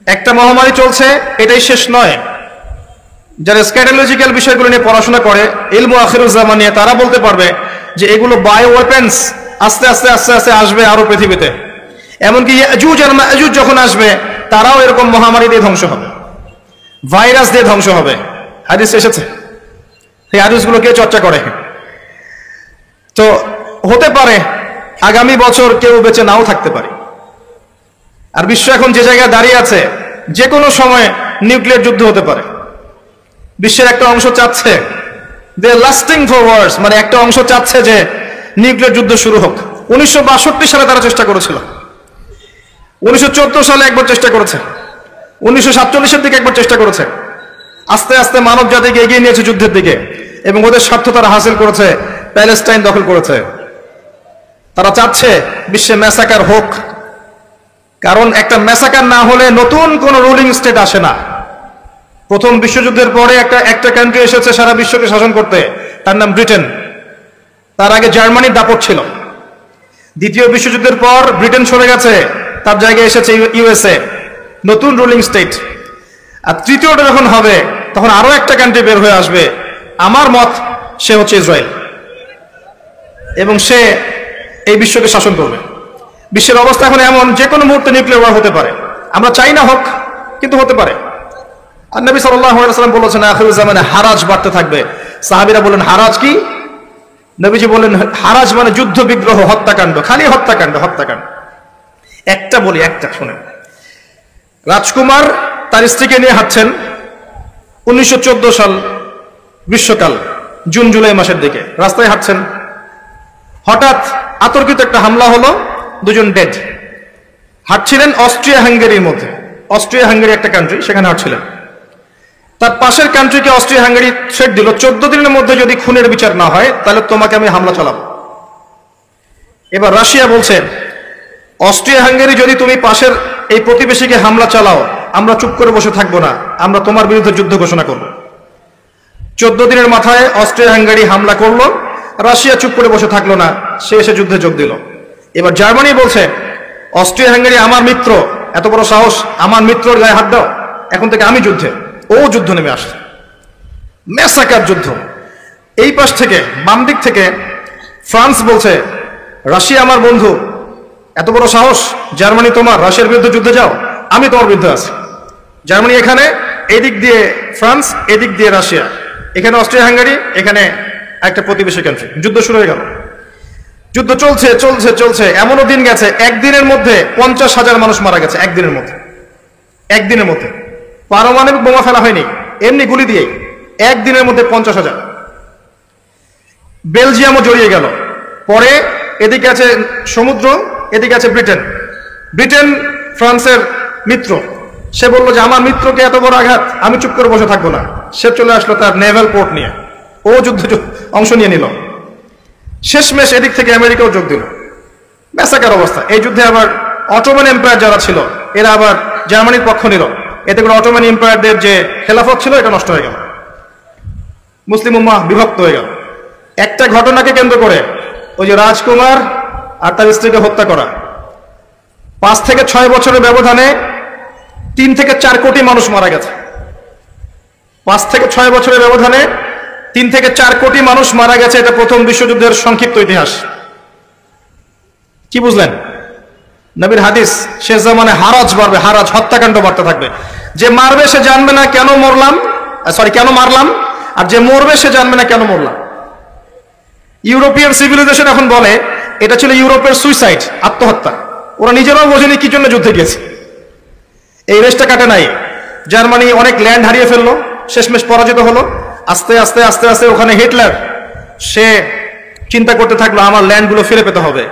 একটা মহামারী চলছে, এটাই শেষ নয়। যারা স্ক্যাটোলজিক্যাল বিষয়গুলো নিয়ে পড়াশোনা করে, ইলমু আখিরুজ্জামান নিয়ে, তারা বলতে পারবে যে এগুলো বায়ো ওয়েপেন্স আস্তে আস্তে আস্তে আস্তে আসবে আরো পৃথিবীতে। এমনকি ইয়াজুজ আর মাজুজ যখন আসবে, তারাও এরকম মহামারী দিয়ে ধ্বংস হবে, ভাইরাস দিয়ে ধ্বংস হবে। হাদিস এসেছে, এই হাদিসগুলো কে চর্চা করে? তো হতে পারে আগামী বছর কেউ বেঁচে নাও থাকতে পারে। আর বিশ্ব এখন যে জায়গায় দাঁড়িয়ে আছে, যে কোনো সময় নিউক্লিয়ার যুদ্ধ হতে পারে। বিশ্বের একটা অংশ চাচ্ছে দে লাস্টিং ফর ওয়ার্স, মানে একটা অংশ চাচ্ছে যে নিউক্লিয়ার যুদ্ধ শুরু হোক। 1962 সালে তারা চেষ্টা করেছিল, 1914 সালে একবার চেষ্টা করেছে, 1947-এর দিকে একবার চেষ্টা করেছে। আস্তে আস্তে মানব জাতিকে এগিয়ে নিয়েছে যুদ্ধের দিকে, এবং ওদের স্বার্থ তারা হাসিল করেছে, প্যালেস্টাইন দখল করেছে। তারা চাচ্ছে বিশ্বে ম্যাসাকার হোক, কারণ একটা ম্যাসাকার না হলে নতুন কোন রুলিং স্টেট আসে না। প্রথম বিশ্বযুদ্ধের পরে একটা কান্ট্রি এসেছে সারা বিশ্বকে শাসন করতে, তার নাম ব্রিটেন। তার আগে জার্মানির দাপট ছিল। দ্বিতীয় বিশ্বযুদ্ধের পর ব্রিটেন সরে গেছে, তার জায়গায় এসেছে ইউএসএ, নতুন রুলিং স্টেট। আর তৃতীয়টা যখন হবে, তখন আরো একটা কান্ট্রি বের হয়ে আসবে। আমার মত, সে হচ্ছে ইসরায়েল, এবং সে এই বিশ্বকে শাসন করবে। বিশ্বের অবস্থা এখন এমন, যে কোনো মুহূর্তে নিউক্লিয়ার ওয়ার হতে পারে। আমরা চাই না হোক, কিন্তু হতে পারে। আর নবী সাল্লাল্লাহু আলাইহি ওয়াসাল্লাম বলেছেন আখির জামানে হারাজ বাড়তে থাকবে। সাহাবীরা বলেন হারাজ কি? নবীজি বলেন হারাজ মানে যুদ্ধ বিগ্রহ, হত্যাকাণ্ড, খালি হত্যাকাণ্ড, হত্যাকাণ্ড। একটা বলি, একটা শুনেন। রাজকুমার তার স্ত্রীকে নিয়ে হাঁটছেন 1914 সাল গ্রীষ্মকাল, জুন জুলাই মাসের দিকে রাস্তায় হাঁটছেন। হঠাৎ আতর্কিত একটা হামলা হলো, দুজন ডেড। হাঁটছিলেন অস্ট্রিয়া হাঙ্গেরির মধ্যে, অস্ট্রিয়া হাঙ্গেরি একটা কান্ট্রি, সেখানে হাঁটছিলেন। তার পাশের কান্ট্রিকে অস্ট্রিয়া হাঙ্গেরি থ্রেট দিল, 14 দিনের মধ্যে যদি খুনের বিচার না হয়, তাহলে তোমাকে আমি হামলা চালাবো। এবার রাশিয়া বলছে, অস্ট্রিয়া হাঙ্গেরি যদি তুমি পাশের এই প্রতিবেশীকে হামলা চালাও, আমরা চুপ করে বসে থাকবো না, আমরা তোমার বিরুদ্ধে যুদ্ধ ঘোষণা করব। 14 দিনের মাথায় অস্ট্রিয়া হাঙ্গেরি হামলা করলো, রাশিয়া চুপ করে বসে থাকলো না, সে এসে যুদ্ধে যোগ দিল। এবার জার্মানি বলছে, অস্ট্রিয়া হাঙ্গেরি আমার মিত্র, এত বড় সাহস, আমার মিত্রর গায়ে হাত দাও, এখন থেকে আমি যুদ্ধে। ও যুদ্ধ নেমে আসছে, ম্যাসাকার যুদ্ধ। এই পাশ থেকে, বাম দিক থেকে ফ্রান্স বলছে, রাশিয়া আমার বন্ধু, এত বড় সাহস, জার্মানি তোমার, রাশিয়ার বিরুদ্ধে যুদ্ধে যাও, আমি তোমার বিরুদ্ধে আছি। জার্মানি এখানে, এদিক দিয়ে ফ্রান্স, এদিক দিয়ে রাশিয়া, এখানে অস্ট্রিয়া হাঙ্গেরি, এখানে একটা প্রতিবেশী কান্ট্রি। যুদ্ধ শুরু হয়ে গেল। যুদ্ধ চলছে চলছে চলছে, এমনও দিন গেছে একদিনের মধ্যে 50,000 মানুষ মারা গেছে। একদিনের মধ্যে, একদিনের মধ্যে। পারমাণবিক বোমা ফেলা হয়নি, এমনি গুলি দিয়ে একদিনের মধ্যে 50,000। বেলজিয়ামও জড়িয়ে গেল। পরে এদিকে আছে সমুদ্র, এদিকে আছে ব্রিটেন। ব্রিটেন ফ্রান্সের মিত্র, সে বললো যে আমার মিত্রকে এত বড় আঘাত, আমি চুপ করে বসে থাকবো না। সে চলে আসলো তার নেভাল পোর্ট নিয়ে, ও যুদ্ধে অংশ নিয়ে নিল। শেষমেশ এদিক থেকে আমেরিকাও যোগ দিল। ম্যাসাকার অবস্থা। এই যুদ্ধে আবার অটোমান এম্পায়ার যারা ছিল, এরা আবার জার্মানির পক্ষ নিল। এতে করে অটোমান এম্পায়ারদের যে খেলাফত ছিল, এটা নষ্ট হয়ে গেল, মুসলিম উম্মাহ বিভক্ত হয়ে গেল। একটা ঘটনাকে কেন্দ্র করে, ওই যে রাজকুমার আর তার স্ত্রীকে হত্যা করা, 5 থেকে 6 বছরের ব্যবধানে 3 থেকে 4 কোটি মানুষ মারা গেছে। 5 থেকে 6 বছরের ব্যবধানে 3 থেকে 4 কোটি মানুষ মারা গেছে। এটা প্রথম বিশ্বযুদ্ধের সংক্ষিপ্ত ইতিহাস। কি বুঝলেন? নবীর হাদিস, শেষ জামানে হারাজ বাড়বে, হারাজ, হত্যাকাণ্ড বাড়তে থাকবে। যে মারবে সে জানবে না কেন কেন মারলাম, আর যে মরবে সে জানবে না কেন মরলাম। ইউরোপিয়ান সিভিলাইজেশন এখন বলে এটা ছিল ইউরোপের সুইসাইড, আত্মহত্যা। ওরা নিজেরাও বোঝেনি কি জন্য যুদ্ধে গিয়েছে। এই রেসটা কাটে নাই। জার্মানি অনেক ল্যান্ড হারিয়ে ফেললো, শেষমেশ পরাজিত হলো। আস্তে আস্তে আস্তে আস্তে ওখানে হিটলার, সে চিন্তা করতে থাকলো আমার ল্যান্ডগুলো ফিরে পেতে হবে।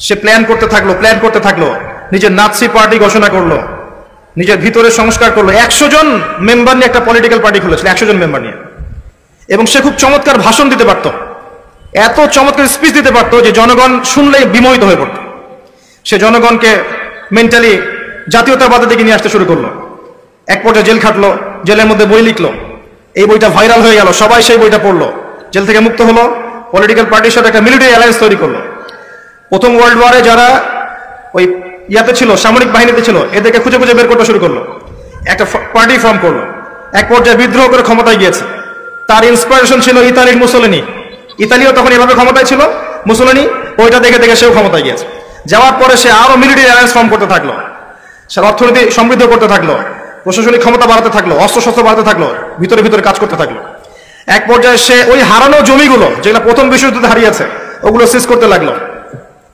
সে প্ল্যান করতে থাকলো, নিজের নাৎসি পার্টি ঘোষণা করলো, নিজের ভিতরে সংস্কার করলো। 100 জন মেম্বার নিয়ে একটা পলিটিক্যাল পার্টি খুলেছিল, 100 জন মেম্বার নিয়ে। এবং সে খুব চমৎকার ভাষণ দিতে পারত, এত চমৎকার স্পিচ দিতে পারতো যে জনগণ শুনলেই বিমোহিত হয়ে পড়ত। সে জনগণকে মেন্টালি জাতীয়তাবাদের দিকে নিয়ে আসতে শুরু করলো। এক পর্যায়ে জেল খাটলো, জেলের মধ্যে বই লিখলো। এই বইটা ভাইরাল হয়ে গেল, সবাই সেই বইটা পড়লো। জেল থেকে মুক্ত হলো, পলিটিক্যাল পার্টির সাথে একটা মিলিটারি অ্যালায়েন্স তৈরি করলো। প্রথম ওয়ার্ল্ড ওয়ারে যারা ওই ইয়াতে ছিল, সামরিক বাহিনীতে ছিল, এদেরকে খুঁজে খুঁজে বের করতে শুরু করলো, একটা পার্টি ফর্ম করলো, এক পর্যায়ে বিদ্রোহ করে ক্ষমতায় গিয়েছে। তার ইন্সপিরেশন ছিল ইতালির মুসোলিনি। ইতালিও তখন এভাবে ক্ষমতায় ছিল, মুসোলিনি ওইটা দেখে দেখে সেও ক্ষমতায় গিয়েছে। যাওয়ার পরে সে আরো মিলিটারি অ্যালায়েন্স ফর্ম করতে থাকলো, সে অর্থনীতি সমৃদ্ধ করতে থাকলো, প্রশাসনিক ক্ষমতা বাড়াতে থাকলো, অস্ত্রশস্ত্র বাড়াতে থাকলো, ভিতরে ভিতরে কাজ করতে থাকলো। এক পর্যায়ে সে ওই হারানো জমিগুলো যেগুলো প্রথম বিশ্বযুদ্ধে হারিয়েছে ওগুলো সিজ করতে লাগলো,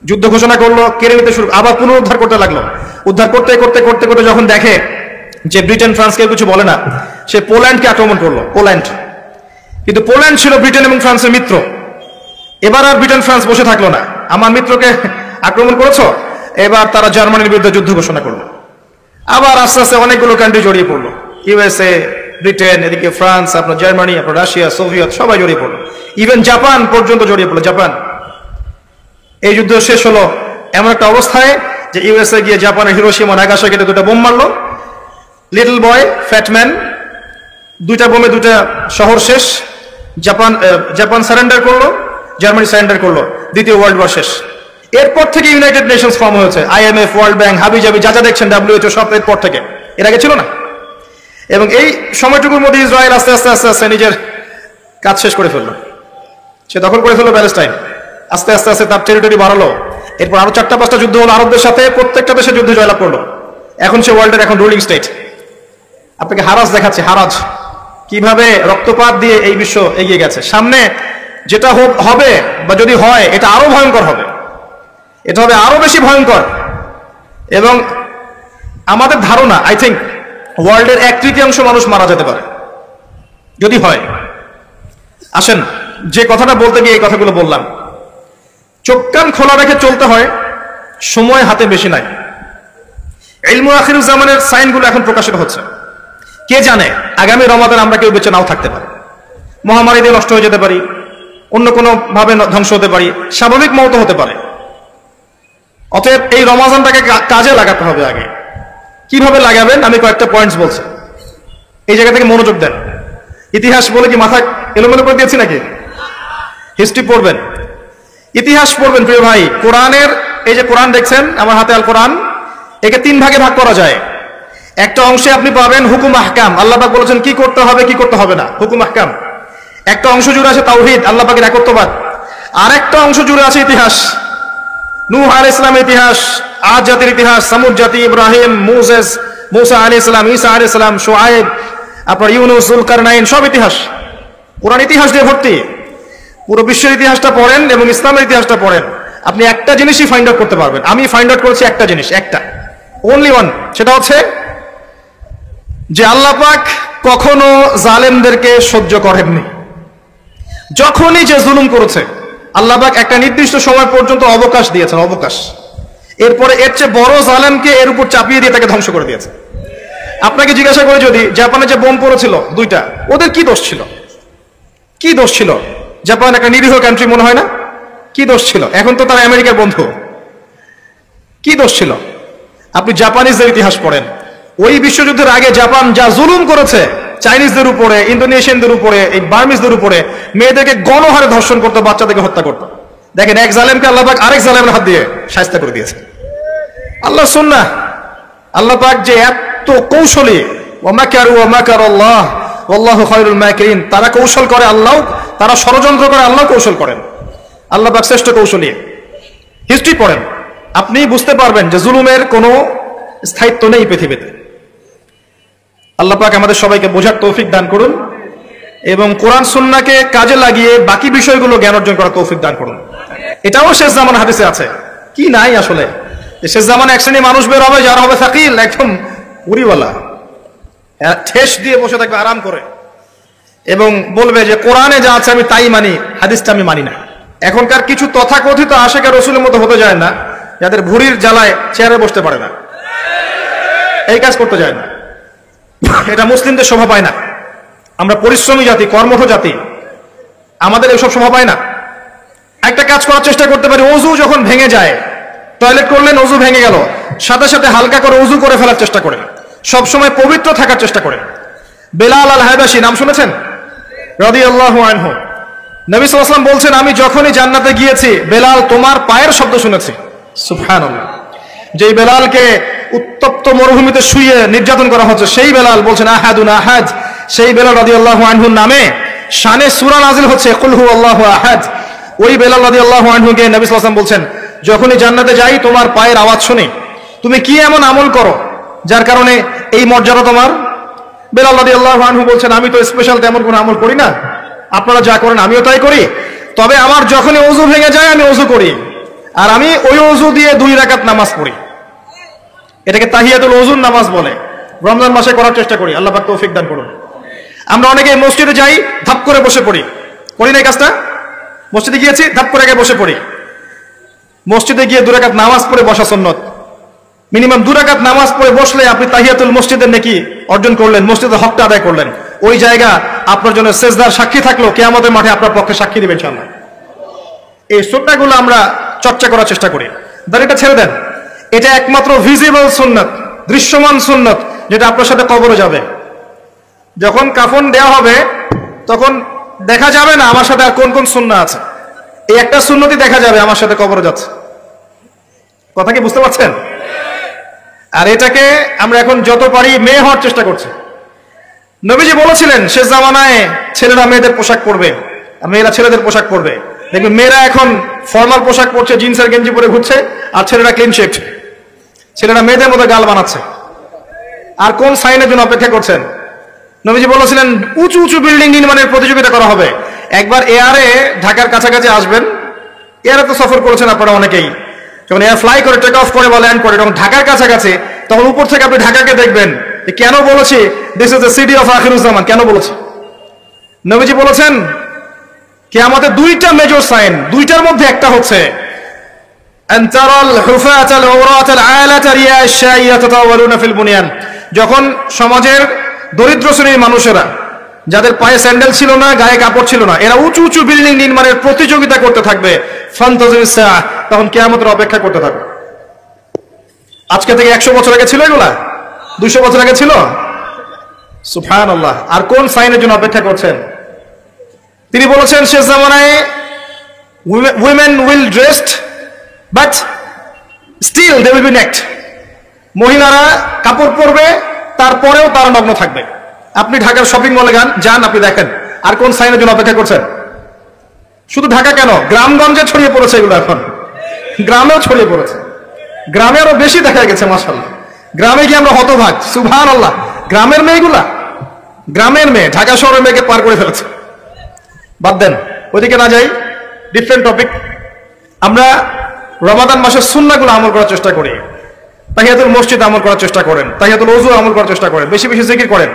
যুদ্ধ ঘোষণা করলো, কেড়ে নিতে শুরু, আবার পুনরুদ্ধার করতে লাগলো। উদ্ধার করতে করতে করতে করতে যখন দেখে যে ব্রিটেন ফ্রান্স কেউ কিছু বলে না, সে পোল্যান্ডকে আক্রমণ করলো, পোল্যান্ড। কিন্তু পোল্যান্ড ছিল ব্রিটেন এবং ফ্রান্সের মিত্র। এবার আর ব্রিটেন ফ্রান্স বসে থাকলো না, আমার মিত্রকে আক্রমণ করেছো, এবার তারা জার্মানির বিরুদ্ধে যুদ্ধ ঘোষণা করলো। আবার আস্তে আস্তে অনেকগুলো কান্ট্রি জড়িয়ে পড়লো, ইউএসএ, ব্রিটেন, এদিকে ফ্রান্স, আপনার জার্মানি, আপনার রাশিয়া, সোভিয়েত সবাই জড়িয়ে পড়লো, ইভেন জাপান পর্যন্ত জড়িয়ে পড়লো। জাপান, এই যুদ্ধ শেষ হলো এমন একটা অবস্থায় যে ইউএসএ গিয়ে জাপানের হিরোশিমা নাগাসাকিতে দুটো বোম মারলো। লিটল বয়, ফ্যাটম্যান, দুইটা বোমে দুটা শহর শেষ। জাপান সারেন্ডার করলো, জার্মানি সারেন্ডার করলো, দ্বিতীয় ওয়ার্ল্ড ওয়ার শেষ। এরপর থেকে ইউনাইটেড নেশনস ফর্ম হয়েছে, IMF, ওয়ার্ল্ড ব্যাংক, হাবি জাবি যা যা দেখছেন, WHO সব এরপর থেকে, এর আগে ছিল না। এবং এই সময়টুকুর মধ্যে ইসরায়েল আস্তে আস্তে আস্তে আস্তে নিজের কাজ শেষ করে ফেললো, সে দখল করে ফেললো প্যালেস্টাইন। আস্তে আস্তে আস্তে তার টেরিটরি বাড়ালো। এরপর আরো 4-5টা যুদ্ধ হলো আরবদের সাথে, প্রত্যেকটা দেশে যুদ্ধ জয়লাভ করলো। এখন সে ওয়ার্ল্ডের এখন রুলিং স্টেট। আপনাকে হারাজ দেখাচ্ছে, হারাজ কিভাবে রক্তপাত দিয়ে এই বিশ্ব এগিয়ে গেছে। সামনে যেটা হবে বা যদি হয় এটা আরো ভয়ঙ্কর হবে, এটা হবে আরো বেশি ভয়ঙ্কর। এবং আমাদের ধারণা, আই থিঙ্ক ওয়ার্ল্ডের 1/3 মানুষ মারা যেতে পারে যদি হয়। আসেন, যে কথাটা বলতে গিয়ে এই কথাগুলো বললাম, চোখ কান খোলা রেখে চলতে হয়, সময় হাতে বেশি নাই। ইলমু আখিরুজ জামানের সাইনগুলো এখন প্রকাশিত হচ্ছে। কে জানে আগামী রমাদান আমরা কেউ বেঁচে নাও থাকতে পারি, মহামারী দিয়ে নষ্ট হয়ে যেতে পারি, অন্য কোনো ভাবে ধ্বংস হতে পারি, স্বাভাবিক মওত হতে পারে। অতএব এই রমাদানটাকে কাজে লাগাতে হবে। আগে কিভাবে লাগাবেন আমি কয়েকটা পয়েন্টস বলছি, এই জায়গা থেকে মনোযোগ দেন। ইতিহাস বলে কি মাথা এলোমেলো করে দিয়েছি নাকি? হিস্ট্রি পড়বেন, ইতিহাস পড়বেন প্রিয় ভাই। কোরআনের, এই যে কোরআন দেখছেন আমার হাতে, আল কোরআন, একে 3 ভাগে ভাগ করা যায়। একটা অংশে আপনি পাবেন হুকুম আহকাম, আল্লাহ পাক বলেছেন কি করতে হবে কি করতে হবে না, হুকুম আহকাম। একটা অংশ জুড়ে আছে তাওহীদ, আল্লাহ পাকের একত্ববাদ। আর একটা অংশ জুড়ে আছে ইতিহাস, নূহ আলাইহিস সালামের ইতিহাস, আদ জাতির ইতিহাস, সামুদ জাতি, ইব্রাহিম, মুসা আলাইহিস সালাম, ঈসা আলাইহিস সালাম, শুআয়ব, আপনার ইউনূস, যুলকারনাইন, সব ইতিহাস। কোরআন ইতিহাস দিয়ে ভর্তি। পুরো বিশ্বের ইতিহাসটা পড়েন এবং ইসলামের ইতিহাসটা পড়েন, আপনি একটা জিনিসই ফাইন্ড আউট করতে পারবেন। আমি ফাইন্ড আউট করেছি একটা জিনিস, একটা, অনলি ওয়ান। সেটা হচ্ছে যে আল্লাহ পাক কখনো জালেমদেরকে সহ্য করেননি। যখনই যে জুলুম করেছে আল্লাহ পাক একটা নির্দিষ্ট সময় পর্যন্ত অবকাশ দিয়েছেন, অবকাশ। এরপরে এর চেয়ে বড় জালেমকে এর উপর চাপিয়ে দিয়ে তাকে ধ্বংস করে দিয়েছে। আপনাকে জিজ্ঞাসা করে যদি জাপানে যে বোম পড়েছিল 2টা, ওদের কি দোষ ছিল? কি দোষ ছিল? জাপান একটা নিরীহ কান্ট্রি মনে হয় না? কি দোষ ছিল? এখন তো তারা আমেরিকার বন্ধু। কি দোষ ছিল? আপনি জাপানিজদের ইতিহাস পড়েন, ওই বিশ্বযুদ্ধের আগে জাপান যা জুলুম করেছে চাইনিজদের উপরে, ইন্দোনেশিয়ানদের উপরে, এই বার্মিজদের উপরে, মেয়েদেরকে গণহারে ধর্ষণ করতো, বাচ্চাদেরকে হত্যা করতো। দেখেন, এক জালেমকে আল্লাহ পাক আরেক জালেমের হাত দিয়ে শায়েস্তা করে দিয়েছে। আল্লাহ সুন্নাহ, আল্লাহ পাক যে এত কৌশলী, ওয়া মাকারু ওয়া মাকারাল্লাহ ওয়াল্লাহু খায়রুল মাকিরিন। তারা কৌশল করে, আল্লাহ, তারা ষড়যন্ত্র করে, আল্লাহ কৌশল করেন। আল্লাহ পাক শ্রেষ্ঠ কৌশলী। হিস্ট্রি পড়েন, আপনি বুঝতে পারবেন যে জুলুমের কোনো স্থায়িত্ব নেই পৃথিবীতে। আল্লাহ পাক আমাদের সবাইকে বোঝার তৌফিক দান করুন এবং কোরআন সুন্নাহকে কাজে লাগিয়ে বাকি বিষয়গুলো জ্ঞান অর্জন করার তৌফিক দান করুন। এটাও শেষ জামান হাদিসে আছে, কি নাই আসলে। শেষ জামানে এক শ্রেণী মানুষ বের হবে যারা হবে সাকিল, একদম উড়িওয়ালা, ঠেস দিয়ে বসে থাকবে আরাম করে এবং বলবে যে কোরআনে যা আছে আমি তাই মানি, হাদিসটা আমি মানি না। এখনকার কিছু তথাকথিত আশেকের রসুলের মতো হতে যায় না, যাদের ভুঁড়ির জ্বালায় চেয়ারে বসতে পারে না, এই কাজ করতে যায় না। এটা মুসলিমদের শোভা পায় না। আমরা পরিশ্রমী জাতি, কর্মঠ জাতি, আমাদের এইসব শোভা পায় না। একটা কাজ করার চেষ্টা করতে পারি, অজু যখন ভেঙে যায়, টয়লেট করলেন অজু ভেঙে গেল, সাথে সাথে হালকা করে অজু করে ফেলার চেষ্টা করেন, সবসময় পবিত্র থাকার চেষ্টা করেন। বেলাল আল হায়বাশী নাম শুনেছেন? রাদিয়াল্লাহু আনহু। নবী সাল্লাল্লাহু আলাইহি ওয়াসাল্লাম বলছেন, আমি যখনই জান্নাতে গিয়েছি বেলাল তোমার পায়ের শব্দ শুনেছি। সুবহানাল্লাহ। যেই বেলালকে উত্তপ্ত মরুভূমিতে শুয়ে নির্যাতন করা হচ্ছে, সেই বেলাল বলছেন আহাদুন আহাদ। সেই বেলাল রাদিয়াল্লাহু আনহুর নামে শানে সূরা নাজিল হচ্ছে কুল হুয়াল্লাহু আহাদ। ওই বেলাল রাদিয়াল্লাহু আনহুকে নবী সাল্লাল্লাহু আলাইহি ওয়াসাল্লাম বলছেন, যখনই জান্নাতে যাই তোমার পায়ের আওয়াজ শুনি, তুমি কি এমন আমল করো যার কারণে এই মর্যাদা তোমার? বেলাল রাদিয়াল্লাহু আনহু বলছেন, আমি তো স্পেশাল তেমন কোনো আমল করি না, আপনারা যা করেন আমিও তাই করি। তবে আমার যখনই ওযু ভেঙে যায় আমি ওযু করি, আর আমি ওই ওযু দিয়ে 2 রাকাত নামাজ পড়ি। এটাকে তাহিয়াতুল ওযুর নামাজ বলে। রমজান মাসে করার চেষ্টা করি, আল্লাহ পাক তৌফিক দান করুন। আমরা অনেকে মসজিদে যাই, ধাপ করে বসে পড়ি, করি না এই কাজটা? মসজিদে গিয়েছি, ধাপ করে আগে বসে পড়ি। মসজিদে গিয়ে 2 রাকাত নামাজ পড়ে বসা সুন্নত। মিনিমাম 2 রাকাত নামাজ পড়ে বসলে আপনি তাহিয়াতুল মসজিদের নেকি অর্জন করলেন, মসজিদের হকটা আদায় করলেন। ওই জায়গা আপনার জন্য সেজদার সাক্ষী থাকলো, কিয়ামতের মাঠে আপনার পক্ষে সাক্ষী দিবেন ইনশাআল্লাহ। এই সুন্নাহগুলো আমরা চর্চা করার চেষ্টা করি। দাড়িটা ছেড়ে দেন, এটা একমাত্র ভিজিবল সুন্নাত, দৃশ্যমান সুন্নাত, যেটা আপনার সাথে কবরে যাবে। যখন কাফন দেওয়া হবে তখন দেখা যাবে না আমার সাথে আর কোন কোন সুন্নাহ আছে, এই একটা সুন্নতই দেখা যাবে আমার সাথে কবরে যাচ্ছে। কথা কি বুঝতে পারছেন? আর এটাকে আমরা এখন যত পারি মেয়ে হওয়ার চেষ্টা করছি। নবীজি বলেছিলেন শেষ জামানায় ছেলেরা মেয়েদের পোশাক পরবে আর মেয়েরা ছেলেদের পোশাক পরবে। দেখবেন মেয়েরা এখন ফর্মাল পোশাক পরছে, জিন্সের গেঞ্জি পরে ঘুরছে, আর ছেলেরা ক্লিন শেভ। ছেলেরা মেয়েদের মতো গাল বানাচ্ছে। আর কোন সাইনের জন্য অপেক্ষা করছেন? নবীজি বলেছিলেন উঁচু উঁচু বিল্ডিং নির্মাণের প্রতিযোগিতা করা হবে। একবার এয়ারে ঢাকার কাছাকাছি আসবেন, এয়ারে তো সফর করেছেন আপনারা অনেকেই, যখন এয়ার ফ্লাই করে টেক অফ করে বা ল্যান্ড করে তখন ঢাকার কাছাকাছি, তখন উপর থেকে আপনি ঢাকাকে দেখবেন। কেন বলেছি this is the city of Akhiruzzaman, কেন বলেছি? নবীজি বলেছেন কিয়ামতের 2টা মেজর সাইন, 2টার মধ্যে একটা হচ্ছে যখন সমাজের দরিদ্র শ্রেণীর মানুষেরা, যাদের পায়ে স্যান্ডেল ছিল না, গায়ে কাপড় ছিল না, এরা উঁচু উঁচু বিল্ডিং নির্মাণের প্রতিযোগিতা করতে থাকবে, তখন কিয়ামতের অপেক্ষা করতে থাকবে। আজকে থেকে 100 বছর আগে ছিল এগুলা? 200 বছর আগে ছিল? সুবহানাল্লাহ। আর কোন সাইনের জন্য অপেক্ষা করছেন? তিনি বলেছেন শেষ জামানায় women will dressed but still they will be naked। মহিলারা কাপড় পরবে, তারপরেও তারা নগ্ন থাকবে। আপনি ঢাকার শপিং মলে যান, আপনি দেখেন। আর কোন সাইনের জন্য অপেক্ষা করছেন? শুধু ঢাকা কেন, গ্রামগঞ্জে ছড়িয়ে পড়েছে এগুলো, এখন গ্রামেও ছড়িয়ে পড়েছে। গ্রামে আরো বেশি দেখা গেছে মাশাআল্লাহ। গ্রামে গিয়ে আমরা হতভাগ, সুবহানাল্লাহ। গ্রামের মেয়েগুলা, গ্রামের মেয়ে ঢাকা শহরের মেয়েকে পার করে ফেলেছে। বাদ দেন, ওইদিকে না যাই, ডিফারেন্ট টপিক। আমরা রমাদান মাসের সুন্নাহগুলো আমল করার চেষ্টা করি। তাহিয়াতুল মসজিদ আমল করার চেষ্টা করেন, তাহিয়াতুল ওযু আমল করার চেষ্টা করেন, বেশি বেশি জিকির করেন।